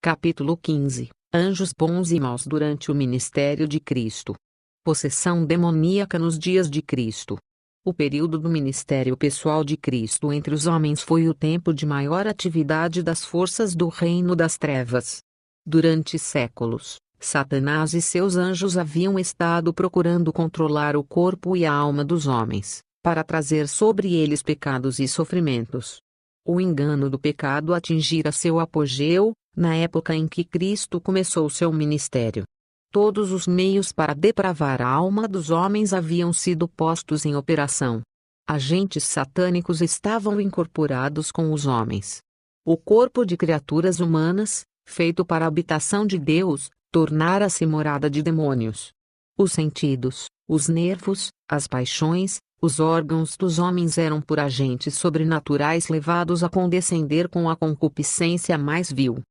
Capítulo 15. Anjos bons e maus durante o ministério de Cristo. Possessão demoníaca nos dias de Cristo. O período do ministério pessoal de Cristo entre os homens foi o tempo de maior atividade das forças do reino das trevas. Durante séculos, Satanás e seus anjos haviam estado procurando controlar o corpo e a alma dos homens, para trazer sobre eles pecados e sofrimentos. O engano do pecado atingira seu apogeu, na época em que Cristo começou seu ministério. Todos os meios para depravar a alma dos homens haviam sido postos em operação. Agentes satânicos estavam incorporados com os homens. O corpo de criaturas humanas, feito para a habitação de Deus, tornara-se morada de demônios. Os sentidos, os nervos, as paixões, os órgãos dos homens eram por agentes sobrenaturais levados a condescender com a concupiscência mais vil.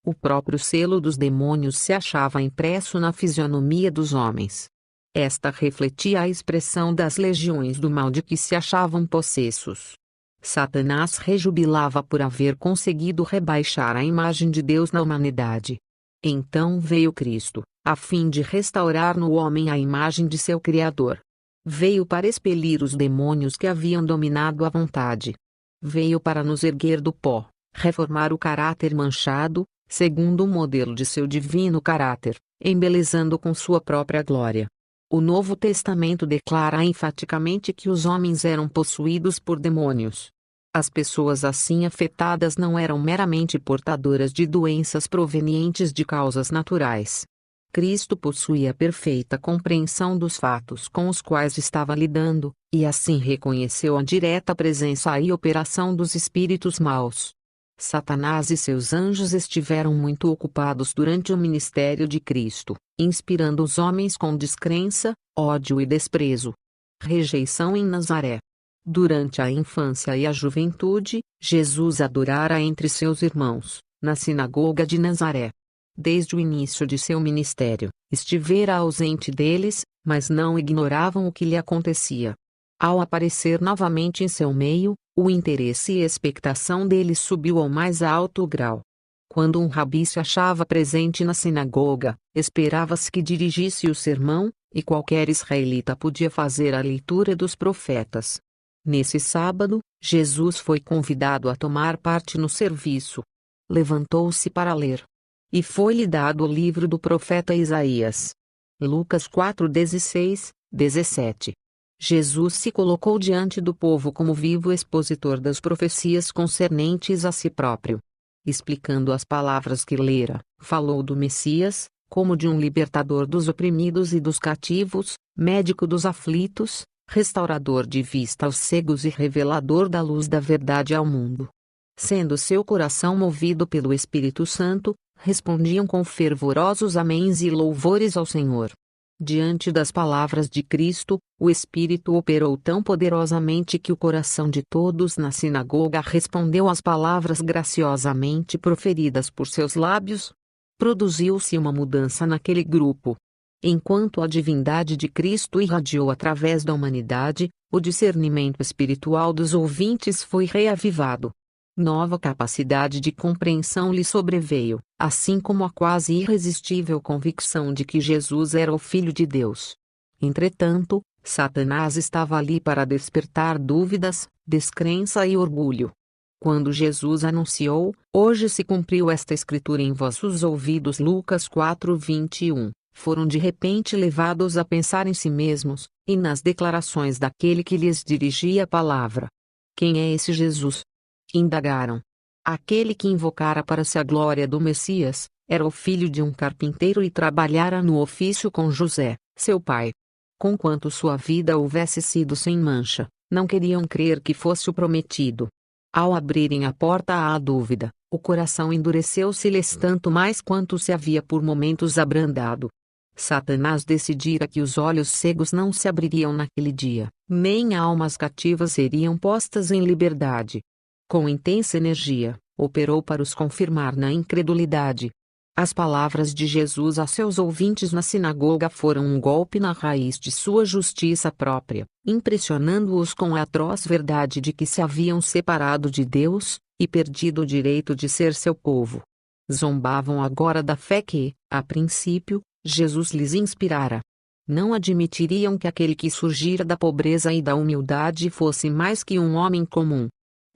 O próprio selo dos demônios se achava impresso na fisionomia dos homens. Esta refletia a expressão das legiões do mal de que se achavam possessos. Satanás rejubilava por haver conseguido rebaixar a imagem de Deus na humanidade. Então veio Cristo, a fim de restaurar no homem a imagem de seu Criador. Veio para expelir os demônios que haviam dominado a vontade. Veio para nos erguer do pó, reformar o caráter manchado, segundo o modelo de seu divino caráter, embelezando com sua própria glória. O Novo Testamento declara enfaticamente que os homens eram possuídos por demônios. As pessoas assim afetadas não eram meramente portadoras de doenças provenientes de causas naturais. Cristo possuía perfeita compreensão dos fatos com os quais estava lidando, e assim reconheceu a direta presença e operação dos espíritos maus. Satanás e seus anjos estiveram muito ocupados durante o ministério de Cristo, inspirando os homens com descrença, ódio e desprezo. Rejeição em Nazaré. Durante a infância e a juventude, Jesus adorara entre seus irmãos, na sinagoga de Nazaré. Desde o início de seu ministério, estivera ausente deles, mas não ignoravam o que lhe acontecia. Ao aparecer novamente em seu meio, o interesse e expectação deles subiu ao mais alto grau. Quando um rabi se achava presente na sinagoga, esperava-se que dirigisse o sermão, e qualquer israelita podia fazer a leitura dos profetas. Nesse sábado, Jesus foi convidado a tomar parte no serviço. Levantou-se para ler. E foi-lhe dado o livro do profeta Isaías. Lucas 4:16, 17. Jesus se colocou diante do povo como vivo expositor das profecias concernentes a si próprio. Explicando as palavras que lera, falou do Messias, como de um libertador dos oprimidos e dos cativos, médico dos aflitos, restaurador de vista aos cegos e revelador da luz da verdade ao mundo. Sendo seu coração movido pelo Espírito Santo, respondiam com fervorosos améns e louvores ao Senhor. Diante das palavras de Cristo, o Espírito operou tão poderosamente que o coração de todos na sinagoga respondeu às palavras graciosamente proferidas por seus lábios. Produziu-se uma mudança naquele grupo. Enquanto a divindade de Cristo irradiou através da humanidade, o discernimento espiritual dos ouvintes foi reavivado. Nova capacidade de compreensão lhe sobreveio, assim como a quase irresistível convicção de que Jesus era o Filho de Deus. Entretanto, Satanás estava ali para despertar dúvidas, descrença e orgulho. Quando Jesus anunciou, hoje se cumpriu esta escritura em vossos ouvidos, Lucas 4:21, foram de repente levados a pensar em si mesmos, e nas declarações daquele que lhes dirigia a palavra. Quem é esse Jesus? Indagaram. Aquele que invocara para si a glória do Messias, era o filho de um carpinteiro e trabalhara no ofício com José, seu pai. Conquanto sua vida houvesse sido sem mancha, não queriam crer que fosse o prometido. Ao abrirem a porta à dúvida, o coração endureceu-se-lhes tanto mais quanto se havia por momentos abrandado. Satanás decidira que os olhos cegos não se abririam naquele dia, nem almas cativas seriam postas em liberdade. Com intensa energia, operou para os confirmar na incredulidade. As palavras de Jesus a seus ouvintes na sinagoga foram um golpe na raiz de sua justiça própria, impressionando-os com a atroz verdade de que se haviam separado de Deus, e perdido o direito de ser seu povo. Zombavam agora da fé que, a princípio, Jesus lhes inspirara. Não admitiriam que aquele que surgira da pobreza e da humildade fosse mais que um homem comum.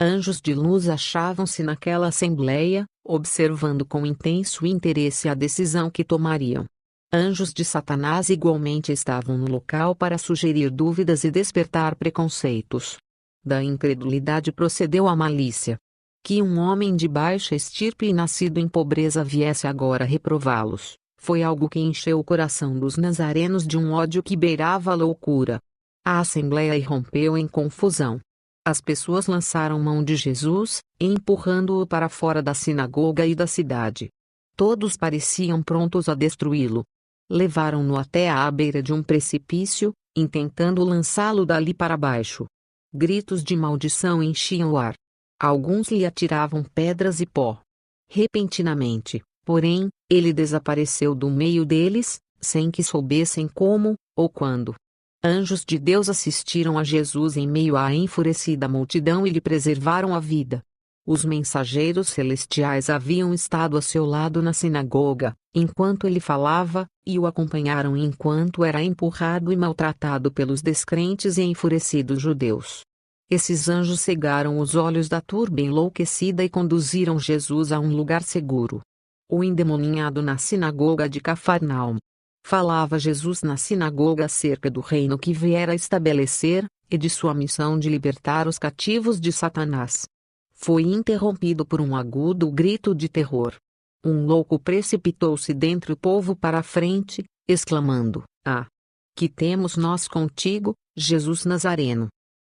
Anjos de luz achavam-se naquela assembleia, observando com intenso interesse a decisão que tomariam. Anjos de Satanás igualmente estavam no local para sugerir dúvidas e despertar preconceitos. Da incredulidade procedeu a malícia. Que um homem de baixa estirpe e nascido em pobreza viesse agora reprová-los, foi algo que encheu o coração dos nazarenos de um ódio que beirava a loucura. A assembleia irrompeu em confusão. As pessoas lançaram mão de Jesus, empurrando-o para fora da sinagoga e da cidade. Todos pareciam prontos a destruí-lo. Levaram-no até à beira de um precipício, intentando lançá-lo dali para baixo. Gritos de maldição enchiam o ar. Alguns lhe atiravam pedras e pó. Repentinamente, porém, ele desapareceu do meio deles, sem que soubessem como, ou quando. Anjos de Deus assistiram a Jesus em meio à enfurecida multidão e lhe preservaram a vida. Os mensageiros celestiais haviam estado a seu lado na sinagoga, enquanto ele falava, e o acompanharam enquanto era empurrado e maltratado pelos descrentes e enfurecidos judeus. Esses anjos cegaram os olhos da turba enlouquecida e conduziram Jesus a um lugar seguro. O endemoninhado na sinagoga de Cafarnaum. Falava Jesus na sinagoga acerca do reino que viera estabelecer, e de sua missão de libertar os cativos de Satanás. Foi interrompido por um agudo grito de terror. Um louco precipitou-se dentre o povo para a frente, exclamando: Ah! Que temos nós contigo, Jesus Nazareno?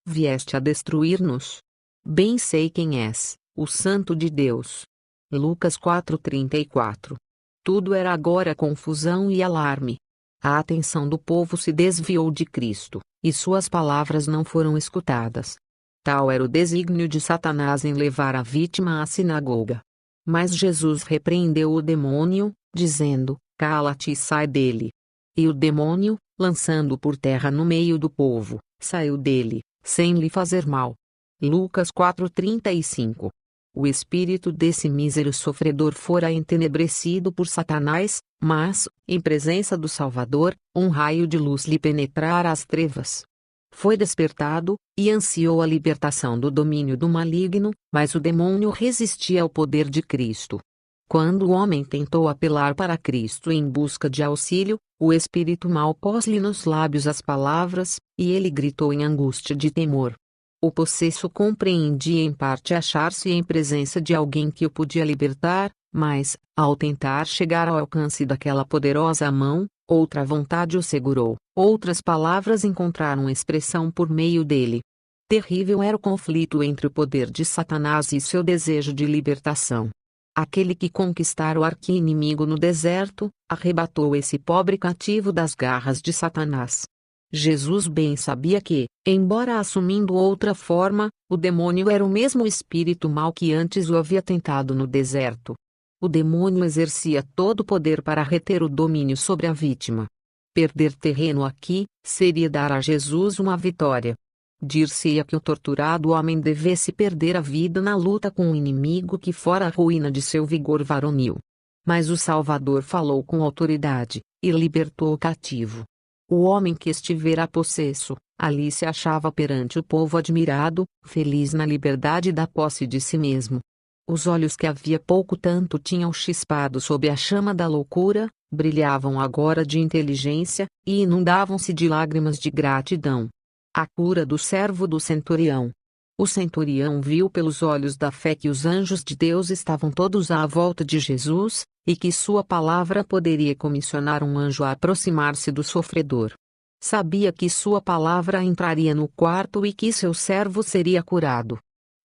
Vieste a destruir-nos? Bem sei quem és, o Santo de Deus. Lucas 4:34. Tudo era agora confusão e alarme. A atenção do povo se desviou de Cristo, e suas palavras não foram escutadas. Tal era o desígnio de Satanás em levar a vítima à sinagoga. Mas Jesus repreendeu o demônio, dizendo: Cala-te e sai dele. E o demônio, lançando-o por terra no meio do povo, saiu dele, sem lhe fazer mal. Lucas 4:35. O espírito desse mísero sofredor fora entenebrecido por Satanás, mas, em presença do Salvador, um raio de luz lhe penetrara as trevas. Foi despertado, e ansiou a libertação do domínio do maligno, mas o demônio resistia ao poder de Cristo. Quando o homem tentou apelar para Cristo em busca de auxílio, o espírito mau pôs-lhe nos lábios as palavras, e ele gritou em angústia de temor. O possesso compreendia em parte achar-se em presença de alguém que o podia libertar, mas, ao tentar chegar ao alcance daquela poderosa mão, outra vontade o segurou, outras palavras encontraram expressão por meio dele. Terrível era o conflito entre o poder de Satanás e seu desejo de libertação. Aquele que conquistara o arqui-inimigo no deserto, arrebatou esse pobre cativo das garras de Satanás. Jesus bem sabia que, embora assumindo outra forma, o demônio era o mesmo espírito mau que antes o havia tentado no deserto. O demônio exercia todo o poder para reter o domínio sobre a vítima. Perder terreno aqui, seria dar a Jesus uma vitória. Dir-se-ia que o torturado homem devesse perder a vida na luta com um inimigo que fora a ruína de seu vigor varonil. Mas o Salvador falou com autoridade, e libertou o cativo. O homem que estivera possesso, ali se achava perante o povo admirado, feliz na liberdade da posse de si mesmo. Os olhos que havia pouco tanto tinham chispado sob a chama da loucura, brilhavam agora de inteligência, e inundavam-se de lágrimas de gratidão. A cura do servo do centurião. O centurião viu pelos olhos da fé que os anjos de Deus estavam todos à volta de Jesus, e que sua palavra poderia comissionar um anjo a aproximar-se do sofredor. Sabia que sua palavra entraria no quarto e que seu servo seria curado.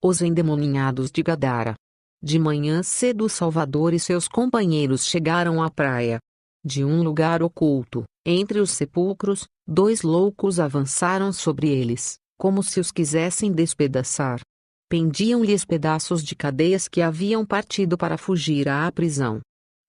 Os endemoninhados de Gadara. De manhã cedo o Salvador e seus companheiros chegaram à praia. De um lugar oculto, entre os sepulcros, dois loucos avançaram sobre eles, como se os quisessem despedaçar. Pendiam-lhes pedaços de cadeias que haviam partido para fugir à prisão.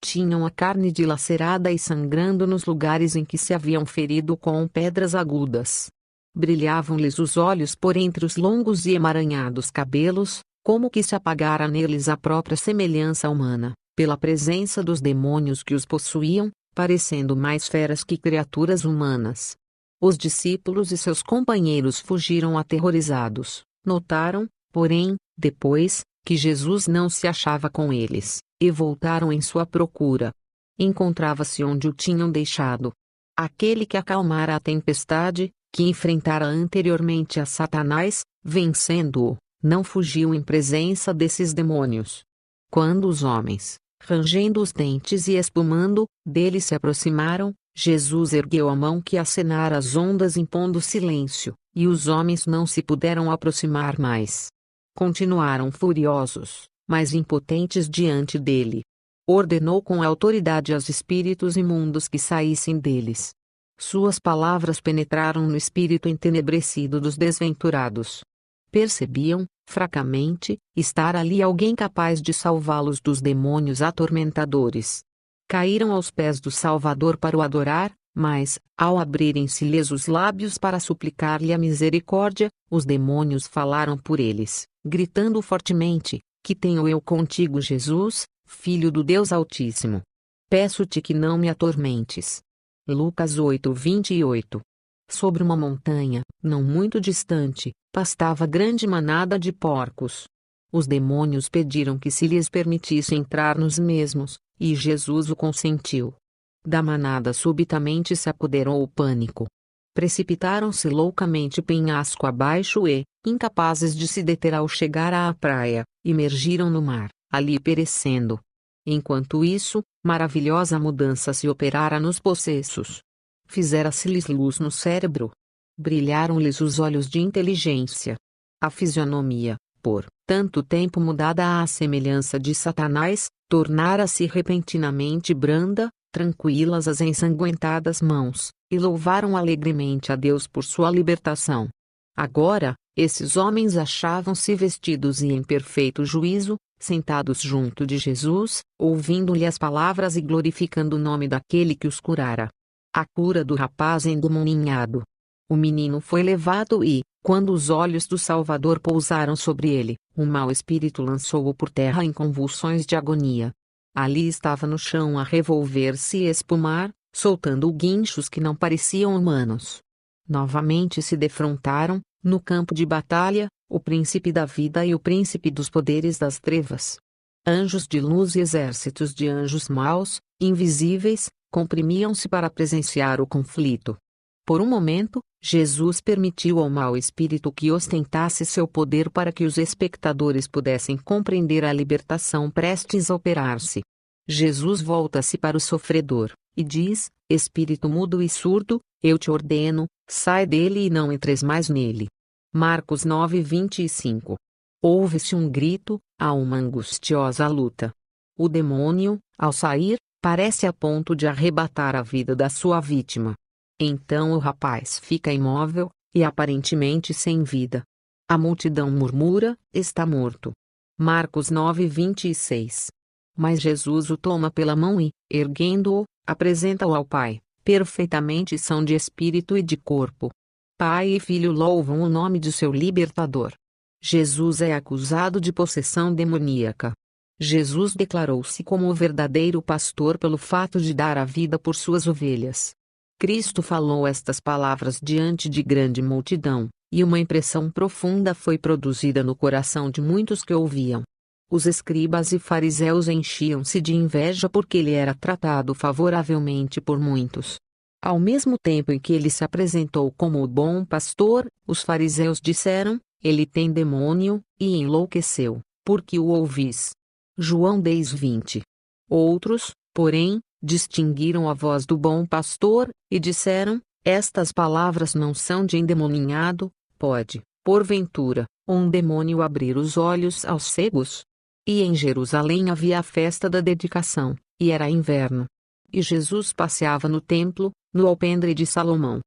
Tinham a carne dilacerada e sangrando nos lugares em que se haviam ferido com pedras agudas. Brilhavam-lhes os olhos por entre os longos e emaranhados cabelos, como que se apagara neles a própria semelhança humana. pela presença dos demônios que os possuíam, parecendo mais feras que criaturas humanas. Os discípulos e seus companheiros fugiram aterrorizados. Notaram, porém, depois, que Jesus não se achava com eles, e voltaram em sua procura. Encontrava-se onde o tinham deixado. Aquele que acalmara a tempestade, que enfrentara anteriormente a Satanás, vencendo-o, não fugiu em presença desses demônios. Quando os homens, rangendo os dentes e espumando, dele se aproximaram, Jesus ergueu a mão que acenara as ondas impondo silêncio, e os homens não se puderam aproximar mais. Continuaram furiosos, mas impotentes diante dele. Ordenou com autoridade aos espíritos imundos que saíssem deles. Suas palavras penetraram no espírito entenebrecido dos desventurados. Percebiam, fracamente, estar ali alguém capaz de salvá-los dos demônios atormentadores. Caíram aos pés do Salvador para o adorar, mas, ao abrirem-se-lhes os lábios para suplicar-lhe a misericórdia, os demônios falaram por eles, gritando fortemente: Que tenho eu contigo, Jesus, Filho do Deus Altíssimo? Peço-te que não me atormentes. Lucas 8:28. Sobre uma montanha, não muito distante, pastava grande manada de porcos. Os demônios pediram que se lhes permitisse entrar nos mesmos, e Jesus o consentiu. Da manada subitamente se apoderou o pânico. Precipitaram-se loucamente penhasco abaixo e, incapazes de se deter ao chegar à praia, imergiram no mar, ali perecendo. Enquanto isso, maravilhosa mudança se operara nos possessos. Fizera-se-lhes luz no cérebro. Brilharam-lhes os olhos de inteligência. A fisionomia, por tanto tempo mudada à semelhança de Satanás, tornara-se repentinamente branda, tranquilas as ensanguentadas mãos, e louvaram alegremente a Deus por sua libertação. Agora, esses homens achavam-se vestidos e em perfeito juízo, sentados junto de Jesus, ouvindo-lhe as palavras e glorificando o nome daquele que os curara. A cura do rapaz endemoninhado. O menino foi levado e, quando os olhos do Salvador pousaram sobre ele, um mau espírito lançou-o por terra em convulsões de agonia. Ali estava no chão a revolver-se e espumar, soltando guinchos que não pareciam humanos. Novamente se defrontaram, no campo de batalha, o príncipe da vida e o príncipe dos poderes das trevas. Anjos de luz e exércitos de anjos maus, invisíveis, comprimiam-se para presenciar o conflito. Por um momento, Jesus permitiu ao mau espírito que ostentasse seu poder para que os espectadores pudessem compreender a libertação prestes a operar-se. Jesus volta-se para o sofredor, e diz: Espírito mudo e surdo, eu te ordeno, sai dele e não entres mais nele. Marcos 9:25. Ouve-se um grito, há uma angustiosa luta. O demônio, ao sair, parece a ponto de arrebatar a vida da sua vítima. Então o rapaz fica imóvel, e aparentemente sem vida. A multidão murmura: está morto. Marcos 9:26. Mas Jesus o toma pela mão e, erguendo-o, apresenta-o ao Pai, perfeitamente são de espírito e de corpo. Pai e Filho louvam o nome de seu libertador. Jesus é acusado de possessão demoníaca. Jesus declarou-se como o verdadeiro pastor pelo fato de dar a vida por suas ovelhas. Cristo falou estas palavras diante de grande multidão, e uma impressão profunda foi produzida no coração de muitos que ouviam. Os escribas e fariseus enchiam-se de inveja porque ele era tratado favoravelmente por muitos. Ao mesmo tempo em que ele se apresentou como o bom pastor, os fariseus disseram: ele tem demônio, e enlouqueceu, porque o ouvis. João 10:20. Outros, porém, distinguiram a voz do bom pastor, e disseram: estas palavras não são de endemoninhado, pode, porventura, um demônio abrir os olhos aos cegos? E em Jerusalém havia a festa da dedicação, e era inverno. E Jesus passeava no templo, no alpendre de Salomão.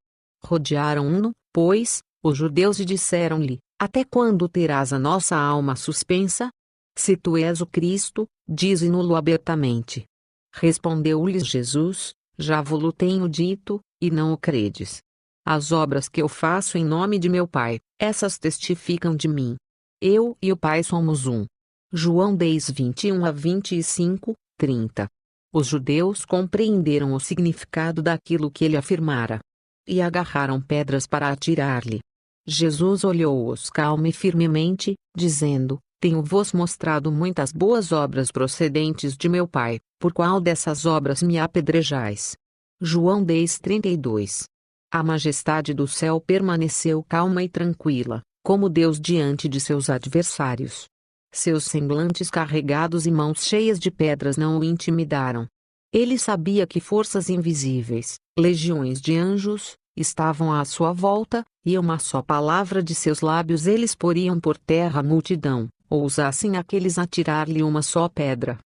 Rodearam-no, pois, os judeus e disseram-lhe: até quando terás a nossa alma suspensa? Se tu és o Cristo, dize-no-lo abertamente. Respondeu-lhes Jesus: já vo-lo tenho dito, e não o credes. As obras que eu faço em nome de meu Pai, essas testificam de mim. Eu e o Pai somos um. João 10:21-25, 30. Os judeus compreenderam o significado daquilo que ele afirmara. E agarraram pedras para atirar-lhe. Jesus olhou-os calma e firmemente, dizendo: Tenho-vos mostrado muitas boas obras procedentes de meu Pai, por qual dessas obras me apedrejais? João 10:32. A majestade do céu permaneceu calma e tranquila, como Deus diante de seus adversários. Seus semblantes carregados e mãos cheias de pedras não o intimidaram. Ele sabia que forças invisíveis, legiões de anjos, estavam à sua volta, e uma só palavra de seus lábios eles poriam por terra a multidão, ousassem aqueles atirar-lhe uma só pedra.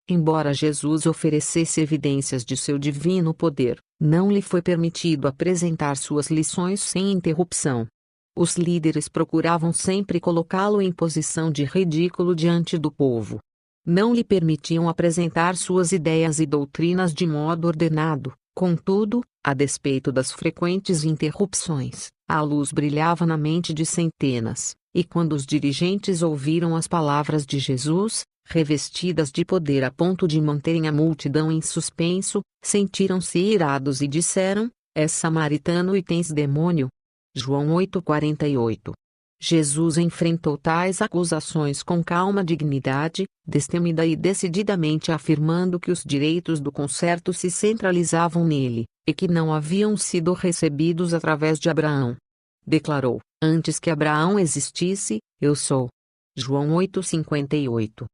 Embora Jesus oferecesse evidências de seu divino poder, não lhe foi permitido apresentar suas lições sem interrupção. Os líderes procuravam sempre colocá-lo em posição de ridículo diante do povo. Não lhe permitiam apresentar suas ideias e doutrinas de modo ordenado. Contudo, a despeito das frequentes interrupções, a luz brilhava na mente de centenas, e quando os dirigentes ouviram as palavras de Jesus, revestidas de poder a ponto de manterem a multidão em suspenso, sentiram-se irados e disseram: És samaritano e tens demônio. João 8:48. Jesus enfrentou tais acusações com calma dignidade, destemida e decididamente afirmando que os direitos do concerto se centralizavam nele, e que não haviam sido recebidos através de Abraão. Declarou: Antes que Abraão existisse, eu sou. João 8:58.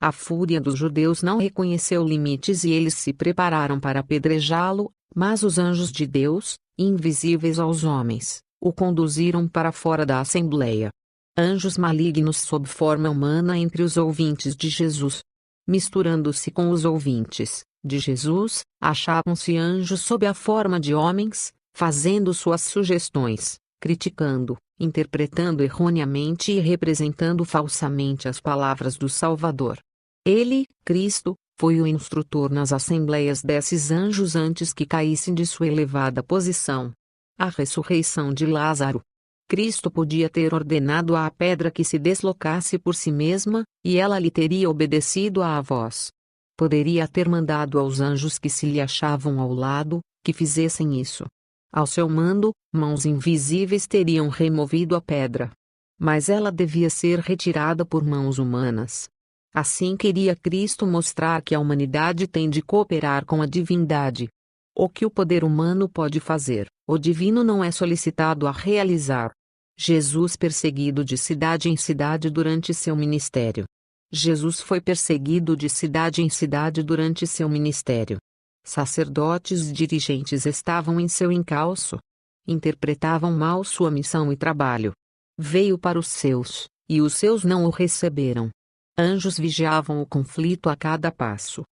A fúria dos judeus não reconheceu limites e eles se prepararam para apedrejá-lo, mas os anjos de Deus, invisíveis aos homens, o conduziram para fora da assembleia. Anjos malignos sob forma humana entre os ouvintes de Jesus. Misturando-se com os ouvintes de Jesus, achavam-se anjos sob a forma de homens, fazendo suas sugestões, criticando, interpretando erroneamente e representando falsamente as palavras do Salvador. Ele, Cristo, foi o instrutor nas assembleias desses anjos antes que caíssem de sua elevada posição. A ressurreição de Lázaro. Cristo podia ter ordenado à pedra que se deslocasse por si mesma, e ela lhe teria obedecido à voz. Poderia ter mandado aos anjos que se lhe achavam ao lado, que fizessem isso. Ao seu mando, mãos invisíveis teriam removido a pedra. Mas ela devia ser retirada por mãos humanas. Assim queria Cristo mostrar que a humanidade tem de cooperar com a divindade. O que o poder humano pode fazer, o divino não é solicitado a realizar. Jesus perseguido de cidade em cidade durante seu ministério. Jesus foi perseguido de cidade em cidade durante seu ministério. Sacerdotes e dirigentes estavam em seu encalço. Interpretavam mal sua missão e trabalho. Veio para os seus, e os seus não o receberam. Anjos vigiavam o conflito a cada passo.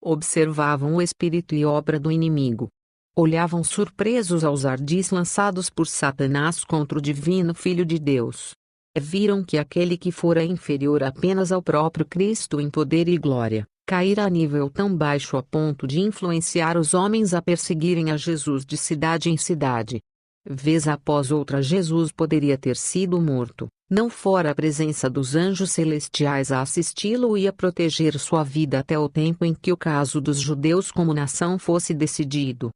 Observavam o espírito e obra do inimigo. Olhavam surpresos aos ardis lançados por Satanás contra o divino Filho de Deus. Viram que aquele que fora inferior apenas ao próprio Cristo em poder e glória, caíra a nível tão baixo a ponto de influenciar os homens a perseguirem a Jesus de cidade em cidade. Vez após outra Jesus poderia ter sido morto, não fora a presença dos anjos celestiais a assisti-lo e a proteger sua vida até o tempo em que o caso dos judeus como nação fosse decidido.